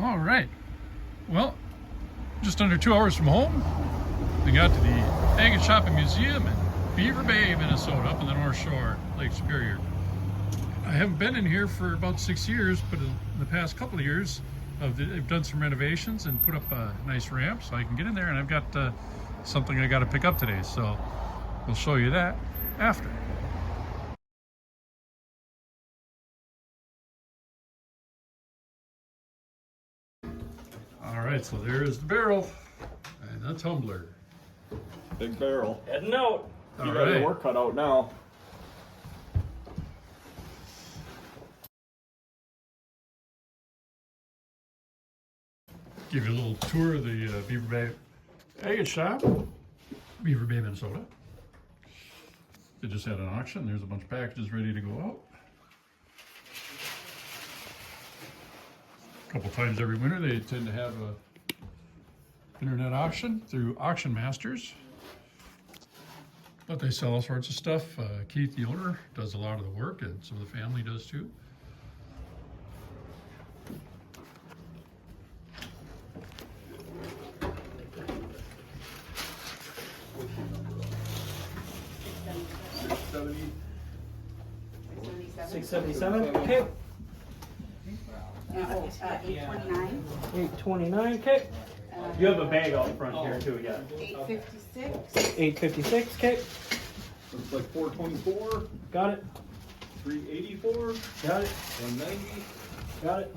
All right. Well, just under 2 hours from home, we got to the Agate Shop and Museum in Beaver Bay, Minnesota, up on the North Shore, Lake Superior. I haven't been in here for about 6 years, but in the past couple of years, they've done some renovations and put up a nice ramp so I can get in there, and I've got something I got to pick up today, so we'll show you that after. All right, so there is the barrel and the tumbler. Big barrel. Heading out. You got your work cut out now. Give you a little tour of the Beaver Bay Agate Shop, Beaver Bay, Minnesota. They just had an auction. There's a bunch of packages ready to go out. A couple times every winter they tend to have a internet auction through AuctionMasters. But they sell all sorts of stuff. Keith, the owner, does a lot of the work, and some of the family does too. $677. Okay. 829. 829. Okay. You have a bag out front here too. Yeah. 856. 856. Okay. Looks like 424. Got it. 384. Got it. 190. Got it.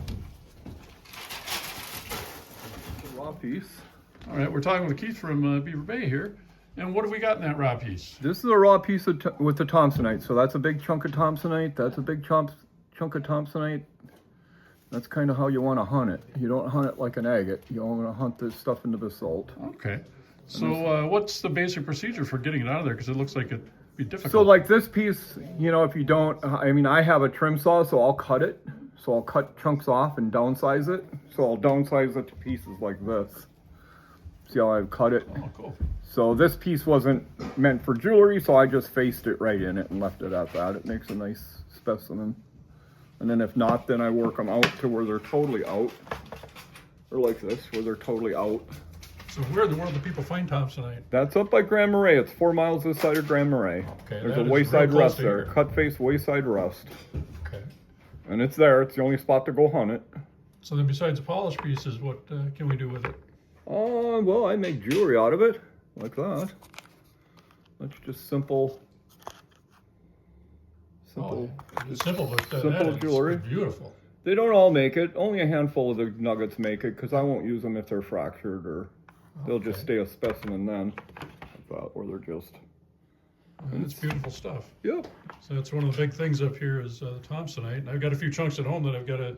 Raw piece. All right, we're talking with Keith from Beaver Bay here. And what have we got in that raw piece? This is a raw piece of with the Thomsonite. So that's a big chunk of Thomsonite. That's a big chunk of Thomsonite. That's kind of how you want to hunt it. You don't hunt it like an agate. You want to hunt this stuff in the basalt. Okay. So what's the basic procedure for getting it out of there? Because it looks like it'd be difficult. So like this piece, you know, if you don't, I mean, I have a trim saw, so I'll cut it. So I'll cut chunks off and downsize it. So I'll downsize it to pieces like this. See how I've cut it? Oh, cool. So this piece wasn't meant for jewelry, so I just faced it right in it and left it at that. It makes a nice specimen. And then if not, then I work them out to where they're totally out. Or like this, where they're totally out. So where in the world do people find Thomsonite? That's up by Grand Marais. It's 4 miles this side of Grand Marais. Okay, there's that a is wayside real close rest to there. here. Cut face wayside rest. Okay. And it's there. It's the only spot to go hunt it. So then besides the polished pieces, what can we do with it? Well, I make jewelry out of it. Like that. That's just simple. It's simple, but simple that is jewelry. Beautiful. They don't all make it. Only a handful of the nuggets make it because I won't use them if they're fractured or they'll just stay a specimen then. Like that, or they're just. And it's beautiful stuff. Yep. So that's one of the big things up here is Thomsonite. And I've got a few chunks at home that I've got to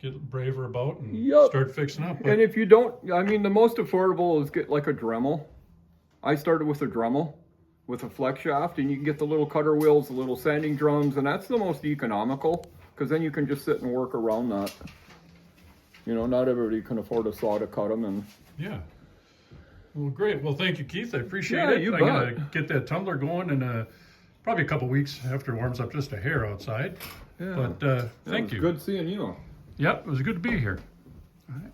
get braver about and start fixing up. But And if you don't, I mean, the most affordable is get like a Dremel. I started with a Dremel with a flex shaft, and you can get the little cutter wheels, the little sanding drums, and that's the most economical because then you can just sit and work around that. You know, not everybody can afford a saw to cut them. And yeah. Well, great. Well, thank you, Keith. I appreciate Yeah, it. you I'm bet. going to get that tumbler going in probably a couple weeks after it warms up just a hair outside. Yeah. But thank you. Good seeing you. Yep, it was good to be here. All right.